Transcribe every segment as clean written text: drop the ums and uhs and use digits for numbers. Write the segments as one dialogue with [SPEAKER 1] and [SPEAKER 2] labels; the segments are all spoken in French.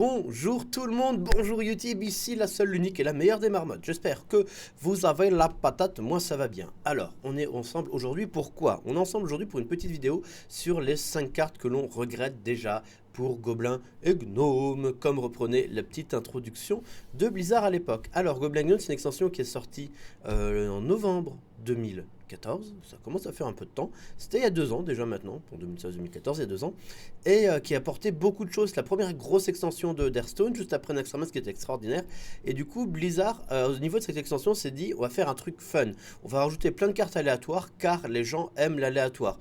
[SPEAKER 1] Bonjour tout le monde, bonjour YouTube, ici la seule, l'unique et la meilleure des marmottes. J'espère que vous avez la patate, moi ça va bien. Alors, on est ensemble aujourd'hui, pourquoi? On est ensemble aujourd'hui pour une petite vidéo sur les 5 cartes que l'on regrette déjà pour Gobelins et Gnomes, comme reprenait la petite introduction de Blizzard à l'époque. Alors, Gobelins et Gnomes, c'est une extension qui est sortie en novembre 2014, ça commence à faire un peu de temps. C'était il y a 2 ans déjà maintenant, pour 2016-2014, il y a 2 ans, et qui a apporté beaucoup de choses. La première grosse extension de d'Hearthstone, juste après Naxxramas, qui était extraordinaire. Et du coup, Blizzard, au niveau de cette extension, s'est dit, on va faire un truc fun. On va rajouter plein de cartes aléatoires, car les gens aiment l'aléatoire.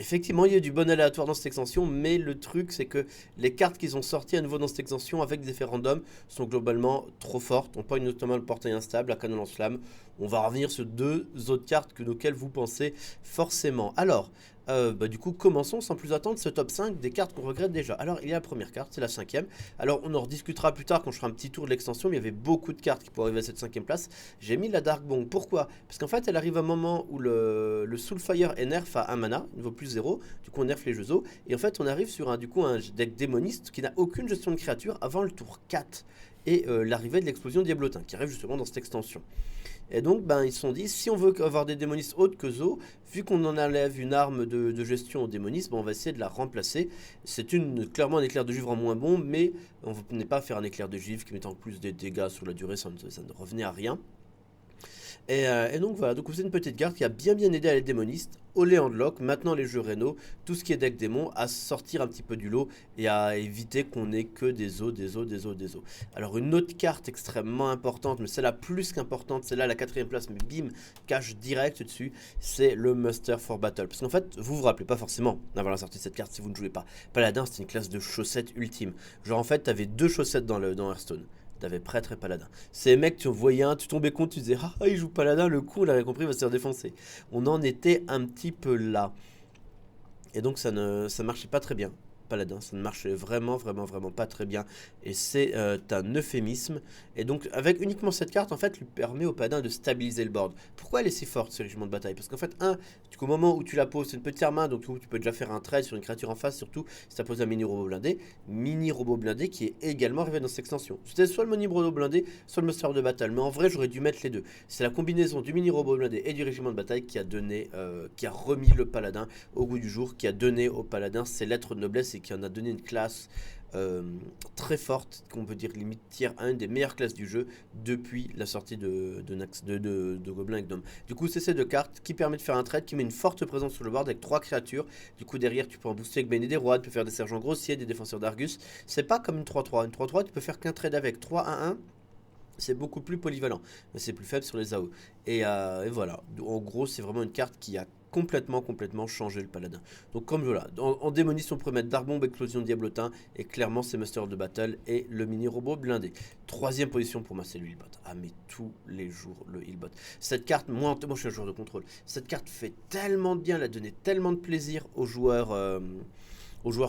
[SPEAKER 1] Effectivement, il y a du bon aléatoire dans cette extension, mais le truc, c'est que les cartes qu'ils ont sorties à nouveau dans cette extension avec des effets random sont globalement trop fortes. On pogne notamment le portail instable, la canon lance-flamme. On va revenir sur 2 autres cartes auxquelles vous pensez forcément. Alors, du coup, commençons sans plus attendre ce top 5 des cartes qu'on regrette déjà. Alors, il y a la première carte, c'est la 5e. Alors, on en rediscutera plus tard quand je ferai un petit tour de l'extension, mais il y avait beaucoup de cartes qui pourraient arriver à cette 5e place. J'ai mis la Darkbong. Pourquoi? Parce qu'en fait, elle arrive à un moment où le Soulfire est nerf à 1 mana, niveau plus 0. Du coup, on nerf les jeux os. Et en fait, on arrive sur un deck démoniste qui n'a aucune gestion de créature avant le tour 4. Et l'arrivée de l'explosion Diablotin, qui arrive justement dans cette extension. Et donc, ils se sont dit, si on veut avoir des démonistes autres que Zo, vu qu'on en enlève une arme de gestion aux démonistes, on va essayer de la remplacer. C'est clairement un éclair de givre en moins bon, mais on n'est pas faire un éclair de givre qui met en plus des dégâts sur la durée, ça ne revenait à rien. Et donc voilà, donc c'est une petite carte qui a bien aidé à les démonistes, au Landlock, maintenant les jeux Réno, tout ce qui est deck démon, à sortir un petit peu du lot et à éviter qu'on ait que des os. Alors une autre carte extrêmement importante, mais celle-là plus qu'importante, celle-là la 4ème place, mais bim, cache direct dessus, c'est le Muster for Battle. Parce qu'en fait, vous vous rappelez pas forcément d'avoir la sortie de cette carte si vous ne jouez pas. Paladin, c'est une classe de chaussettes ultime. Genre en fait, t'avais 2 chaussettes dans Hearthstone. T'avais prêtre et paladin. Ces mecs, tu voyais un, tu tombais compte, tu disais ah, il joue paladin, le coup, on l'avait compris, il va se faire défoncer. On en était un petit peu là. Et donc ça marchait pas très bien. Paladin, ça ne marchait vraiment pas très bien. Et c'est un euphémisme. Et donc, avec uniquement cette carte, en fait, lui permet au paladin de stabiliser le board. Pourquoi elle est si forte, ce régiment de bataille? Parce qu'en fait, au moment où tu la poses, c'est une petite main, donc tu peux déjà faire un trade sur une créature en face, surtout si tu as posé un mini-robot blindé. Mini-robot blindé qui est également arrivé dans cette extension. C'était soit le mini-robot blindé, soit le monster de bataille. Mais en vrai, j'aurais dû mettre les deux. C'est la combinaison du mini-robot blindé et du régiment de bataille qui a remis le paladin au goût du jour, qui a donné au paladin ses lettres de noblesse et qui en a donné une classe très forte, qu'on peut dire limite tier 1, des meilleures classes du jeu depuis la sortie de Gobelins et Gnomes. Du coup, c'est ces 2 cartes qui permettent de faire un trade qui met une forte présence sur le board avec 3 créatures. Du coup, derrière, tu peux en booster avec Bene des Rois, tu peux faire des sergents grossiers, des défenseurs d'Argus. C'est pas comme une 3-3. Une 3-3, tu peux faire qu'un trade avec 3-1-1. C'est beaucoup plus polyvalent, mais c'est plus faible sur les AO. Et voilà, en gros, c'est vraiment une carte qui a complètement changé le paladin. Donc comme voilà, en démoniste, on pourrait mettre Darbomb, Explosion Diablotin, et clairement c'est Master of the Battle et le mini-robot blindé. 3ème position pour moi, c'est le healbot. Ah mais tous les jours, le healbot. Cette carte, moi je suis un joueur de contrôle, cette carte fait tellement de bien, elle a donné tellement de plaisir aux joueurs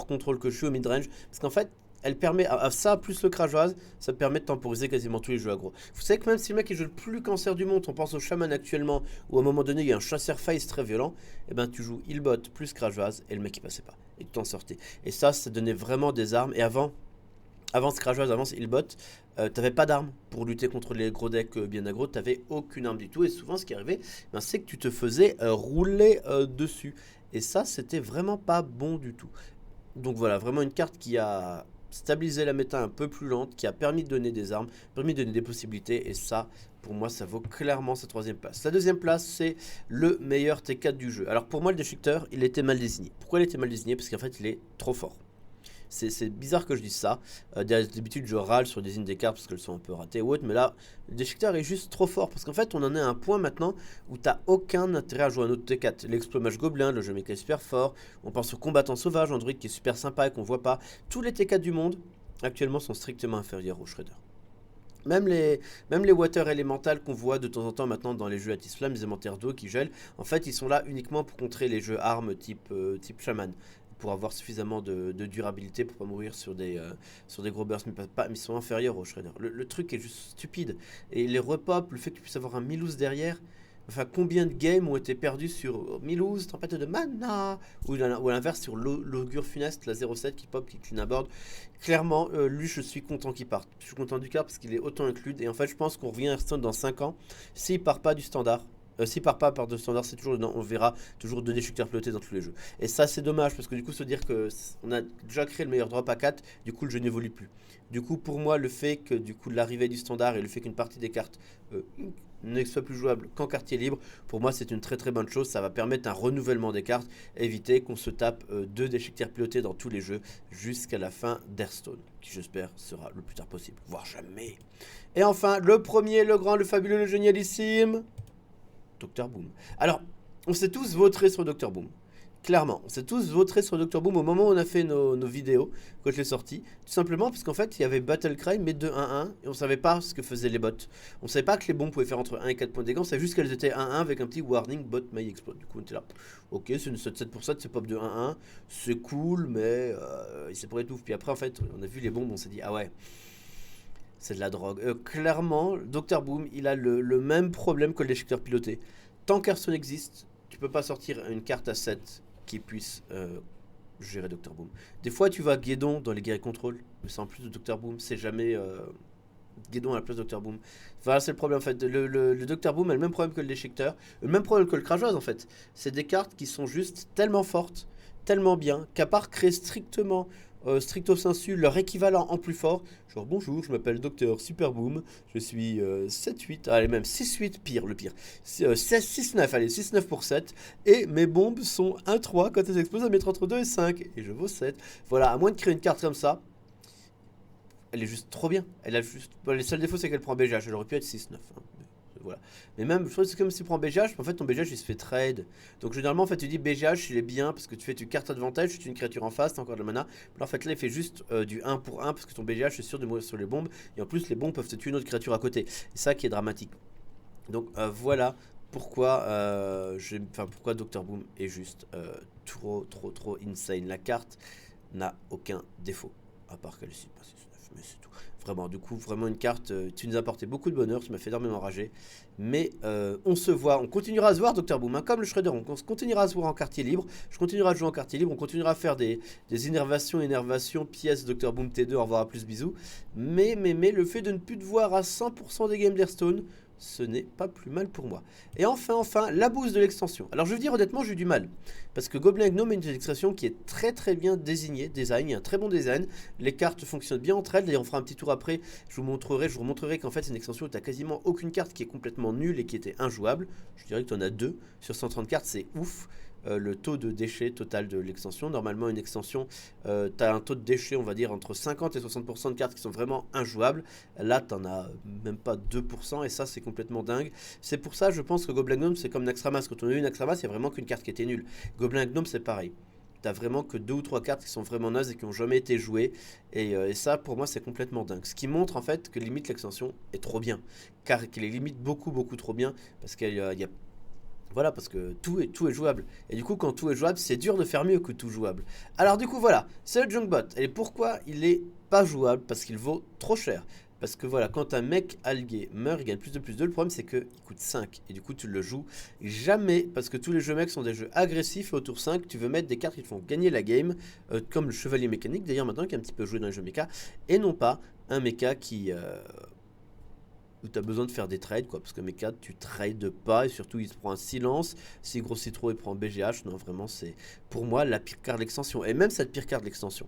[SPEAKER 1] contrôle que je suis au mid-range, parce qu'en fait, elle permet, à ça plus le crageoise, ça permet de temporiser quasiment tous les jeux aggro. Vous savez que même si le mec est le plus cancer du monde, on pense au chaman actuellement, où à un moment donné il y a un chasseur face très violent, et ben tu joues healbot plus crageoise et le mec il passait pas, et tu t'en sortais. Et ça donnait vraiment des armes, et avant ce crageoise, avant ce healbot, t'avais pas d'armes pour lutter contre les gros decks bien aggro, t'avais aucune arme du tout, et souvent ce qui arrivait, c'est que tu te faisais rouler dessus. Et ça, c'était vraiment pas bon du tout. Donc voilà, vraiment une carte qui a stabilisé la méta un peu plus lente, qui a permis de donner des armes, permis de donner des possibilités, et ça, pour moi, ça vaut clairement sa 3ème place. Sa 2ème place, c'est le meilleur T4 du jeu. Alors pour moi, le déchiqueteur, il était mal désigné. Pourquoi il était mal désigné? Parce qu'en fait, il est trop fort. C'est bizarre que je dise ça. D'habitude, je râle sur des des cartes parce qu'elles sont un peu ratées ou autre, mais là, le déchiqueteur est juste trop fort parce qu'en fait, on en est à un point maintenant où t'as aucun intérêt à jouer un autre T4. L'exploit mage gobelin, le jeu méca est super fort. On pense au combattant sauvage, Android qui est super sympa et qu'on voit pas. Tous les T4 du monde actuellement sont strictement inférieurs au Shredder. Même les water élémentales qu'on voit de temps en temps maintenant dans les jeux à Tisflamme, les élémentaires d'eau qui gèlent, en fait, ils sont là uniquement pour contrer les jeux armes type shaman, pour avoir suffisamment de durabilité pour pas mourir sur des gros bursts, mais ils sont inférieurs au Shredder. Le truc est juste stupide. Et les repop, le fait que tu puisses avoir un Milous derrière, Enfin, combien de games ont été perdus sur Milouz, Tempête de Mana, ou à l'inverse sur l'Augure Funeste, la 07 qui pop, qui clean à board. Clairement, lui, je suis content qu'il parte. Je suis content du card parce qu'il est autant inclus. Et en fait, je pense qu'on revient à Hearthstone dans 5 ans. S'il part pas du standard, s'il part pas par de standard, c'est toujours on verra toujours 2 destructeurs pilotés dans tous les jeux. Et ça, c'est dommage parce que du coup, se dire que on a déjà créé le meilleur drop à 4, du coup, le jeu n'évolue plus. Du coup, pour moi, le fait que du coup l'arrivée du standard et le fait qu'une partie des cartes ne soit plus jouable qu'en quartier libre, pour moi c'est une très très bonne chose. Ça va permettre un renouvellement des cartes, éviter qu'on se tape 2 déchiquetières pilotées dans tous les jeux jusqu'à la fin d'Hearthstone, qui j'espère sera le plus tard possible, voire jamais. Et enfin, le premier, le grand, le fabuleux, le génialissime, Dr Boom. Alors, on s'est tous vautrés sur Dr Boom. Clairement, on s'est tous vautrés sur Dr Boom au moment où on a fait nos vidéos, quand je l'ai sorti. Tout simplement parce qu'en fait, il y avait Battlecry, mais de 1-1, et on savait pas ce que faisaient les bots. On savait pas que les bombes pouvaient faire entre 1 et 4 points de dégâts, on savait juste qu'elles étaient 1-1 avec un petit warning bot may explode. Du coup, on était là. Ok, c'est une 7-7%, c'est pop de 1-1, c'est cool, mais il s'est pour être ouf. Puis après, en fait, on a vu les bombes, on s'est dit, ah ouais, c'est de la drogue. Clairement, Dr Boom, il a le même problème que le déchiqueteur piloté. Tant qu'Hearthstone existe, tu peux pas sortir une carte à 7 qui puisse gérer Dr Boom. Des fois, tu vas Guédon dans les guerriers contrôle, mais c'est en plus de Dr Boom, c'est jamais Guédon à la place de Dr Boom. Voilà, c'est le problème en fait. Le Dr Boom a le même problème que le déchiqueteur, le même problème que le crageoise en fait. C'est des cartes qui sont juste tellement fortes, tellement bien, qu'à part créer stricto sensu leur équivalent en plus fort, genre bonjour, je m'appelle Docteur Superboom, je suis 7-8, allez même 6-8, pire, le pire, 6-9, allez 6-9 pour 7, et mes bombes sont 1-3 quand elles explosent, elles mettent entre 2 et 5, et je vaux 7. Voilà, à moins de créer une carte comme ça, elle est juste trop bien. Elle a juste, bon, les seuls défauts c'est qu'elle prend BGH, elle aurait pu être 6-9. Hein. Voilà. Mais même, je trouve que c'est comme si tu prends BGH, en fait ton BGH il se fait trade. Donc généralement en fait tu dis BGH il est bien parce que tu fais tu carte advantage, tu es une créature en face, t'as encore de la mana. Mais en fait là il fait juste du 1 pour 1 parce que ton BGH est sûr de mourir sur les bombes. Et en plus les bombes peuvent te tuer une autre créature à côté. C'est ça qui est dramatique. Donc voilà pourquoi, pourquoi Dr Boom est juste trop insane. La carte n'a aucun défaut. À part qu'elle est pas 6-9, mais c'est tout. Vraiment, du coup, vraiment une carte, tu nous as apporté beaucoup de bonheur, tu m'as fait énormément rager. Mais on se voit, on continuera à se voir, Dr Boom, hein, comme le Shredder, on continuera à se voir en quartier libre. Je continuerai à jouer en quartier libre, on continuera à faire des énervations, pièces, Dr Boom T2, au revoir, à plus, bisous. Mais le fait de ne plus te voir à 100% des games d'Hearthstone, ce n'est pas plus mal pour moi. Et enfin, la boost de l'extension. Alors je veux dire honnêtement, j'ai eu du mal. Parce que Goblin Gnome est une extension qui est très bien désignée, design, il y a un très bon design. Les cartes fonctionnent bien entre elles. D'ailleurs, on fera un petit tour après. Je vous montrerai qu'en fait, c'est une extension où tu n'as quasiment aucune carte qui est complètement nulle et qui était injouable. Je dirais que tu en as 2 sur 130 cartes, c'est ouf. Le taux de déchets total de l'extension. Normalement, une extension, tu as un taux de déchets, on va dire, entre 50 et 60% de cartes qui sont vraiment injouables. Là, tu n'en as même pas 2%, et ça, c'est complètement dingue. C'est pour ça, je pense que Goblin Gnome, c'est comme Naxxramas. Quand on a eu Naxxramas, il n'y a vraiment qu'une carte qui était nulle. Goblin Gnome, c'est pareil. T'as vraiment que 2 ou 3 cartes qui sont vraiment nazes et qui n'ont jamais été jouées. Et ça, pour moi, c'est complètement dingue. Ce qui montre, en fait, que limite l'extension est trop bien. Car qu'il est limite beaucoup trop bien. Parce qu'il y a voilà, parce que tout est jouable. Et du coup, quand tout est jouable, c'est dur de faire mieux que tout jouable. Alors du coup, voilà, c'est le Junkbot. Et pourquoi il est pas jouable? Parce qu'il vaut trop cher. Parce que voilà, quand un mec algué meurt, il gagne plus de plus 2. Le problème, c'est qu'il coûte 5. Et du coup, tu le joues jamais. Parce que tous les jeux mecs sont des jeux agressifs. Et au tour 5, tu veux mettre des cartes qui te font gagner la game. Comme le Chevalier Mécanique, d'ailleurs, maintenant, qui est un petit peu joué dans les jeux méca. Et non pas un méca qui... où tu as besoin de faire des trades, quoi, parce que Mecha, tu trades pas, et surtout il se prend un silence, si grossit trop il prend BGH, non vraiment c'est pour moi la pire carte de l'extension. Et même cette pire carte de l'extension,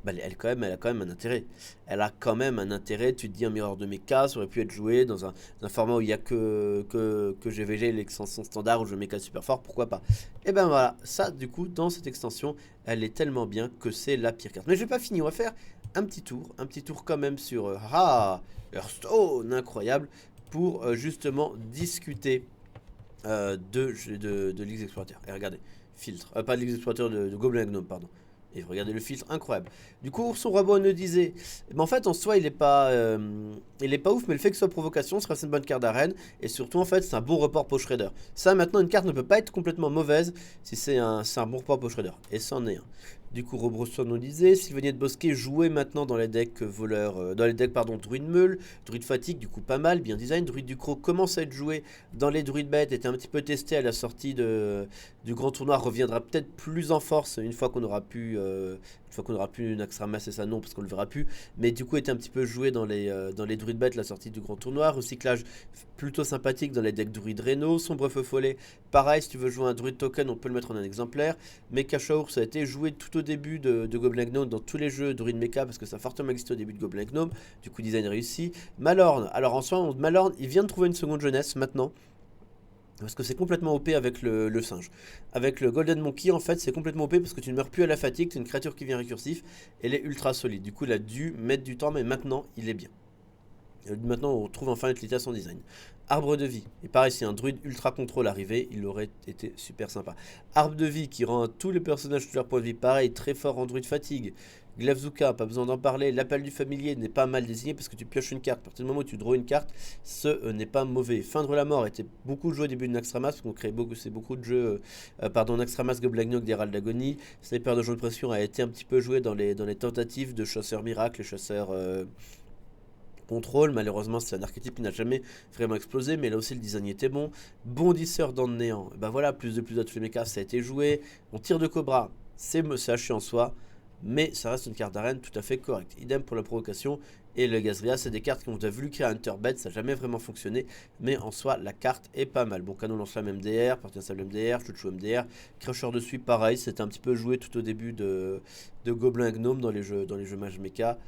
[SPEAKER 1] bah, elle a quand même un intérêt. Elle a quand même un intérêt, tu te dis un miroir de Mecha, ça aurait pu être joué dans un format où il n'y a que GVG, l'extension standard, où je Mecha super fort, pourquoi pas. Et ben voilà, ça du coup, dans cette extension, elle est tellement bien que c'est la pire carte. Mais je vais pas finir, on va faire un petit tour quand même sur Hearthstone, incroyable, pour justement discuter de l'X Explorateur. Et regardez, filtre, pas de l'X Explorateur de Goblin Gnome, pardon. Et regardez le filtre, incroyable. Du coup, Ourson Robot nous disait, mais en fait, en soi, il est pas ouf, mais le fait que ce soit provocation, ça reste une bonne carte d'arène. Et surtout, en fait, c'est un bon report pour Shredder. Ça, maintenant, une carte ne peut pas être complètement mauvaise si c'est un bon report pour Shredder. Et c'en est un. Du coup, rebroussonolisé, Sylvanier de Bosquet jouait maintenant dans les decks dans les decks pardon, Druide Meule, Druide Fatigue, du coup pas mal, bien design. Druide du Croc commence à être joué dans les Druide Bêtes, était un petit peu testé à la sortie du grand tournoi, reviendra peut-être plus en force une fois qu'on aura pu Naxxramas et ça non parce qu'on le verra plus, mais du coup était un petit peu joué dans les Druide Bêtes la sortie du grand tournoi. Recyclage plutôt sympathique dans les decks Druide Reno, Sombre Feu Follet, pareil si tu veux jouer un Druide Token on peut le mettre en un exemplaire. Mecha Shaur, ça a été joué tout au début de Goblin Gnome dans tous les jeux Druid Mecha parce que ça a fortement existé au début de Goblin Gnome. Du coup, design réussi. Malorne, alors en soi, Malorne, il vient de trouver une seconde jeunesse maintenant. Parce que c'est complètement OP avec le singe. Avec le Golden Monkey, en fait, c'est complètement OP parce que tu ne meurs plus à la fatigue. C'est une créature qui vient récursif. Elle est ultra solide. Du coup, il a dû mettre du temps, mais maintenant, il est bien. Maintenant, on retrouve enfin l'utilité à son design. Arbre de vie. Et pareil, si un druide ultra contrôle arrivait, il aurait été super sympa. Arbre de vie qui rend à tous les personnages tous leurs points de vie. Pareil, très fort en druide fatigue. Glaivezuka, pas besoin d'en parler. L'appel du familier n'est pas mal désigné parce que tu pioches une carte. À partir du moment où tu draws une carte, ce n'est pas mauvais. Feindre la mort était beaucoup joué au début de Naxxramas parce qu'on crée beaucoup de jeux. Naxxramas, Goblin Gnome, d'Herald d'Agonie. Sniper de jeu de pression a été un petit peu joué dans les tentatives de chasseurs miracles et chasseurs. Contrôle, malheureusement c'est un archétype qui n'a jamais vraiment explosé, mais là aussi le design était bon. Bondisseur dans le néant, ben voilà, plus de tous les mechas, ça a été joué. On tire de Cobra, c'est haché en soi, mais ça reste une carte d'arène tout à fait correcte. Idem pour la provocation et le Gazria, c'est des cartes qui ont déjà voulu créer un Hunterbed, ça n'a jamais vraiment fonctionné, mais en soi la carte est pas mal. Bon, canon lance-flamme MDR, partie instable MDR, chouchou MDR, crusher de suite pareil, c'était un petit peu joué tout au début de Goblin Gnome dans les jeux Mage Mecha.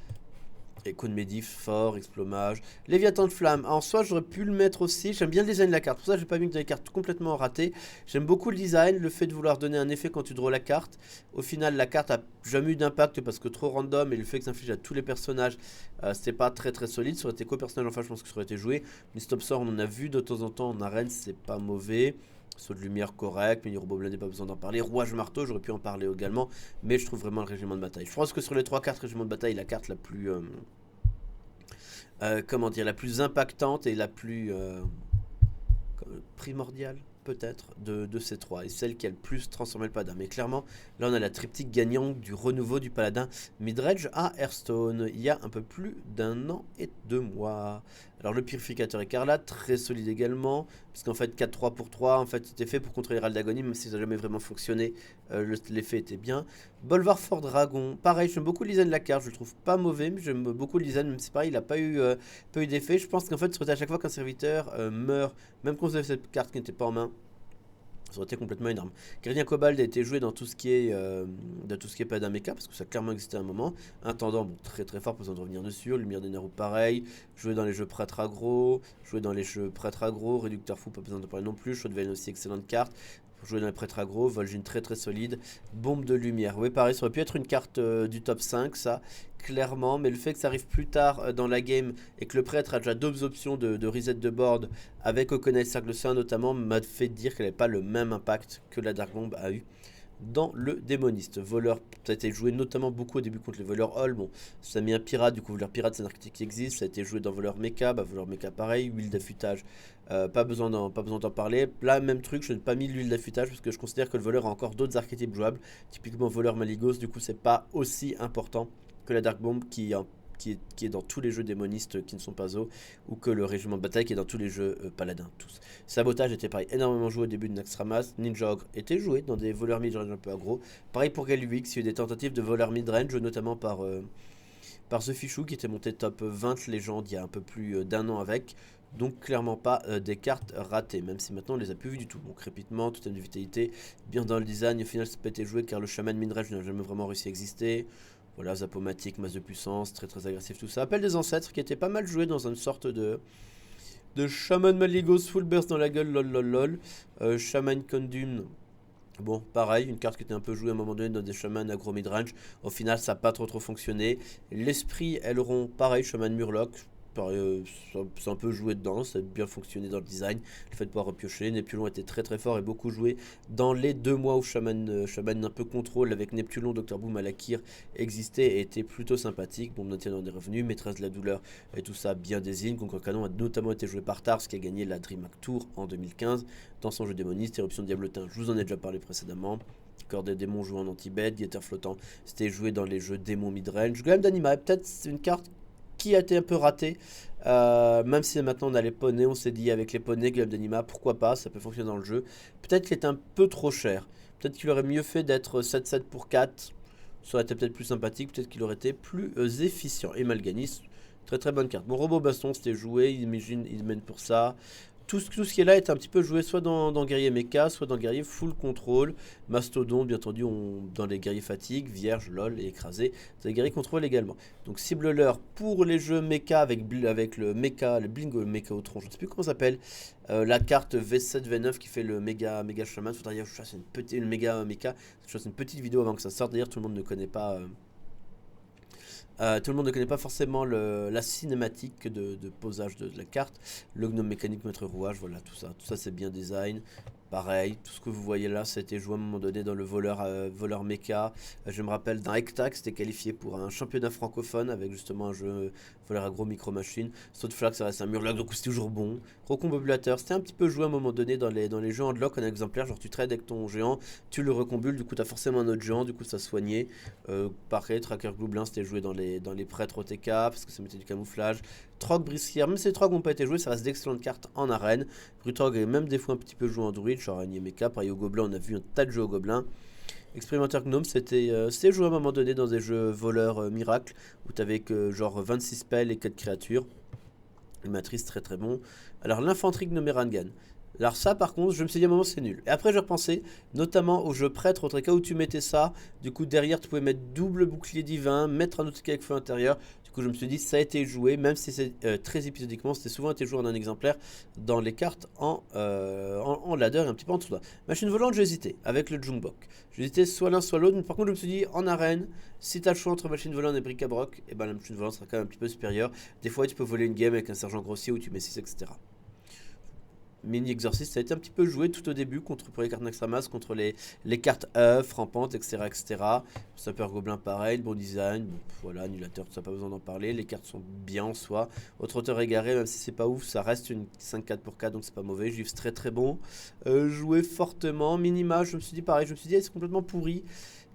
[SPEAKER 1] Écho de Médif, fort, explomage. Léviathan de flamme. En soi, j'aurais pu le mettre aussi. J'aime bien le design de la carte. Pour ça, j'ai pas mis des cartes complètement ratées. J'aime beaucoup le design, le fait de vouloir donner un effet quand tu draws la carte. Au final, la carte a jamais eu d'impact parce que trop random et le fait que ça inflige à tous les personnages, c'était pas très solide. Ça aurait été qu'au personnage en face, je pense que ça aurait été joué. Mais Stop Sort, on en a vu de temps en temps en arène, c'est pas mauvais. Saut de lumière correct, mais Robo Blindé, pas besoin d'en parler. Rouage marteau, j'aurais pu en parler également, mais je trouve vraiment le régiment de bataille. Je pense que sur les 3 cartes régiment de bataille, la carte la plus comment dire, la plus impactante et la plus primordiale peut-être de ces 3 et celle qui a le plus transformé le paladin. Mais clairement, là on a la triptyque gagnante du renouveau du paladin Midredge à Hearthstone il y a un peu plus d'1 an et 2 mois. Alors le purificateur écarlate, très solide également, puisqu'en fait 4-3 pour 3, en fait c'était fait pour contrer Herald d'Agonie, même si ça n'a jamais vraiment fonctionné, l'effet était bien. Bolvar Fort Dragon, pareil, j'aime beaucoup le design de la carte, je le trouve pas mauvais, mais j'aime beaucoup le design, même si pareil, il n'a pas eu d'effet. Je pense qu'en fait, à chaque fois qu'un serviteur meurt, même quand vous avez cette carte qui n'était pas en main, ça aurait été complètement énorme. Gardien Cobalt a été joué dans tout ce qui est Paladin Mecha, parce que ça a clairement existé à un moment. Intendant, bon, très fort, pas besoin de revenir dessus. Lumière des Naru, pareil. Joué dans les jeux prêtre aggro. Réducteur fou, pas besoin de parler non plus. Chaude Veine aussi, excellente carte. Jouer dans les prêtres aggro, Vol'jin très solide. Bombe de lumière, oui pareil, ça aurait pu être une carte du top 5 ça, clairement, mais le fait que ça arrive plus tard dans la game et que le prêtre a déjà d'autres options de reset de board avec Oconai Cercle Saint notamment m'a fait dire qu'elle n'avait pas le même impact que la Dark Bomb a eu dans le démoniste. Voleur, ça a été joué notamment beaucoup au début contre les voleurs Hall. Bon, ça a mis un pirate, du coup, voleur pirate, c'est un archétype qui existe. Ça a été joué dans voleur mecha, voleur mecha pareil, huile d'affûtage, pas besoin d'en parler. Là, même truc, je n'ai pas mis l'huile d'affûtage parce que je considère que le voleur a encore d'autres archétypes jouables, typiquement voleur maligos, du coup, c'est pas aussi important que la Dark Bomb qui est dans tous les jeux démonistes qui ne sont pas Zo, ou que le régiment de bataille qui est dans tous les jeux paladins, tous. Sabotage était pareil, énormément joué au début de Naxxramas. Ninja Ogre était joué dans des voleurs midrange un peu aggro. Pareil pour Galwix, il y a eu des tentatives de voleurs midrange, notamment par The Fichou qui était monté top 20 légende il y a un peu plus d'1 an avec. Donc clairement pas des cartes ratées, même si maintenant on les a plus vues du tout. Donc crépitement, totem de vitalité, bien dans le design, au final ça peut être joué car le chaman midrange n'a jamais vraiment réussi à exister. Voilà, zapomatique, masse de puissance, très agressif, tout ça. Appel des ancêtres qui était pas mal joué dans une sorte de Shaman Maligos, full burst dans la gueule, lol. Shaman Condum, bon, pareil, une carte qui était un peu jouée à un moment donné dans des chamans agro midrange. Au final, ça n'a pas trop fonctionné. L'esprit aileron, pareil, Shaman Murloc. C'est un peu joué dedans, ça a bien fonctionné dans le design. Le fait de pouvoir repiocher, Neptulon était très fort et beaucoup joué dans les 2 mois où Shaman un peu contrôle avec Neptulon, Dr Boom, Alakir existait et était plutôt sympathique. Bon, maintenant des revenus, maîtresse de la douleur et tout ça bien désigne. Conqueror Canon a notamment été joué par Tars qui a gagné la DreamHack Tour en 2015 dans son jeu démoniste. Éruption de Diablotin, je vous en ai déjà parlé précédemment. Corps des démons joué en anti-bet, guetteur flottant, c'était joué dans les jeux démons mid-range. Golem d'anima, peut-être c'est une carte qui a été un peu ratée. Même si maintenant on a les poneys, on s'est dit avec les poneys, Golem d'anima, pourquoi pas, ça peut fonctionner dans le jeu. Peut-être qu'il est un peu trop cher. Peut-être qu'il aurait mieux fait d'être 7-7 pour 4. Ça aurait été peut-être plus sympathique, peut-être qu'il aurait été plus efficient. Et Malganis, très très bonne carte. Mon robot baston, c'était joué, il mène pour ça. Tout ce qui est là est un petit peu joué soit dans guerrier mecha, soit dans guerrier full contrôle. Mastodon, bien entendu, dans les guerriers fatigue, vierge, lol et écrasé. Dans les guerriers contrôle également. Donc cible-leur pour les jeux mecha avec le mecha, le blingo mecha au tronc, je ne sais plus comment ça s'appelle. La carte V7, V9 qui fait le méga shaman. Faudrait dire que je fasse une méga mecha. Je fasse une petite vidéo avant que ça sorte. D'ailleurs, tout le monde ne connaît pas. Tout le monde ne connaît pas forcément la cinématique de posage de la carte. Le gnome mécanique, maître rouage, voilà, tout ça. Tout ça, c'est bien design. Pareil, tout ce que vous voyez là, ça a été joué à un moment donné dans le voleur mecha. Je me rappelle d'un Hectac, c'était qualifié pour un championnat francophone avec justement un jeu voleur agro micro machine. Flag, ça reste un murloc, donc c'est toujours bon. Recombobulateur, c'était un petit peu joué à un moment donné dans les jeux handlock en exemplaire. Genre tu trades avec ton géant, tu le recombules, du coup tu as forcément un autre géant, du coup ça soignait. Pareil, Tracker Gloublin, c'était joué dans les prêtres OTK parce que ça mettait du camouflage. Trog Brisquière, même si les Trog n'ont pas été joués, ça reste d'excellentes cartes en arène. Brutrog est même des fois un petit peu joué en druide, genre Araignée Mecha. Pareil au Gobelin, on a vu un tas de jeux au Gobelin. Expérimentateur Gnome, c'était joué à un moment donné dans des jeux voleurs miracle où tu avais que genre 26 spells et 4 créatures. Une matrice très très bon. Alors l'infanterie Gnomerangan. Alors ça par contre je me suis dit à un moment c'est nul. Et après j'ai repensé notamment au jeu prêtre, autre cas où tu mettais ça. Du coup derrière tu pouvais mettre double bouclier divin, mettre un autre avec feu intérieur. Du coup je me suis dit ça a été joué, même si c'est très épisodiquement, c'était souvent été joué en un exemplaire dans les cartes en ladder et un petit peu en dessous. Machine volante j'ai hésité avec le Jungbok. J'ai hésité soit l'un soit l'autre, mais par contre je me suis dit en arène, si tu as le choix entre machine volante et bric-à-broc, et ben la machine volante sera quand même un petit peu supérieure. Des fois tu peux voler une game avec un sergent grossier où tu mets 6 etc. Mini Exorcist, ça a été un petit peu joué tout au début pour les cartes Naxxramas, contre les cartes œufs, rampantes, etc. etc. Sapeur Gobelin pareil, bon design, bon, voilà, annulateur, ça n'a pas besoin d'en parler. Les cartes sont bien en soi. Autre auteur égaré, même si c'est pas ouf, ça reste une 5-4 pour 4, donc c'est pas mauvais. Juif très très bon. Joué fortement. Minima, je me suis dit pareil, je me suis dit c'est complètement pourri.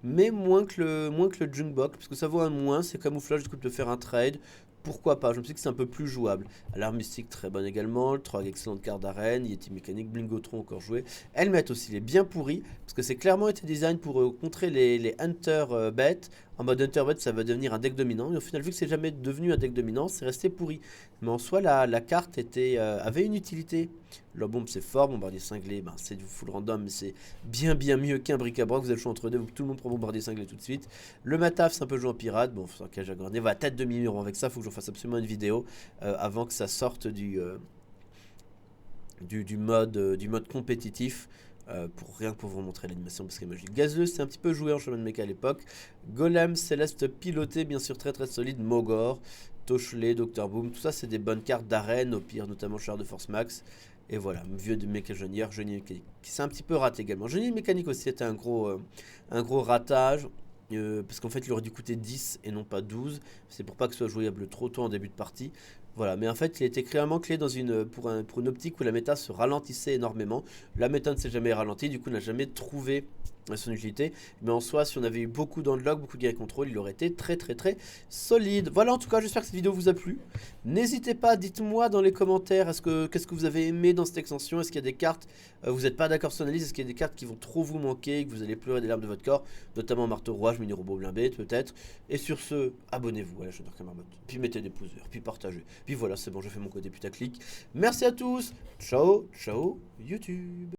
[SPEAKER 1] Mais moins que le Junkbox, parce que ça vaut un moins, c'est camouflage, du coup de faire un trade. Pourquoi pas, je me suis dit que c'est un peu plus jouable. Alarme mystique très bonne également, 3 excellentes cartes d'arène, Yeti mécanique, Blingotron encore joué. Helmet aussi, il est bien pourri, parce que c'est clairement été design pour contrer les Hunter bêtes. En mode Hunter bet, ça va devenir un deck dominant, et au final, vu que c'est jamais devenu un deck dominant, c'est resté pourri. Mais en soi, la carte avait une utilité. La bombe, c'est fort, bombardier cinglé, ben, c'est du full random, mais c'est bien mieux qu'un bric-à-brac. Vous avez le choix entre deux, tout le monde prend bombardier cinglé tout de suite. Le Mataf, c'est un peu joué en pirate, bon, faut cage à grenade. Voilà, tête de mur, avec ça, faut que je fasse absolument une vidéo avant que ça sorte du mode compétitif. Rien que pour vous montrer l'animation parce qu'elle est magique. Gazeuse, c'est un petit peu joué en chemin de mecha à l'époque. Golem, Céleste piloté, bien sûr très très solide. Mogor, Tochelet, Dr Boom, tout ça c'est des bonnes cartes d'arène, au pire notamment Char de Force Max. Et voilà, vieux de mecha génieur, génie mécanique, qui s'est un petit peu raté également. Génie mécanique aussi était un gros ratage. Parce qu'en fait il aurait dû coûter 10 et non pas 12. C'est pour pas que ce soit jouable trop tôt en début de partie. Voilà, mais en fait il a été clairement clé pour une optique où la méta se ralentissait énormément. La méta ne s'est jamais ralentie, du coup n'a jamais trouvé son utilité. Mais en soi, si on avait eu beaucoup d'unlock, beaucoup de guerre contrôle, il aurait été très très très solide. Voilà, en tout cas j'espère que cette vidéo vous a plu. N'hésitez pas, dites-moi dans les commentaires qu'est-ce que vous avez aimé dans cette extension. Est-ce qu'il y a des cartes, vous n'êtes pas d'accord sur l'analyse, est-ce qu'il y a des cartes qui vont trop vous manquer, que vous allez pleurer des larmes de votre corps, notamment Marteau Rouage, Mini Robot Blimbé peut-être. Et sur ce, abonnez-vous à la chaîne d'Arkham Marmotte, puis mettez des pouces verts, puis partagez. Puis voilà, c'est bon, je fais mon côté putaclic. Merci à tous, ciao, ciao YouTube.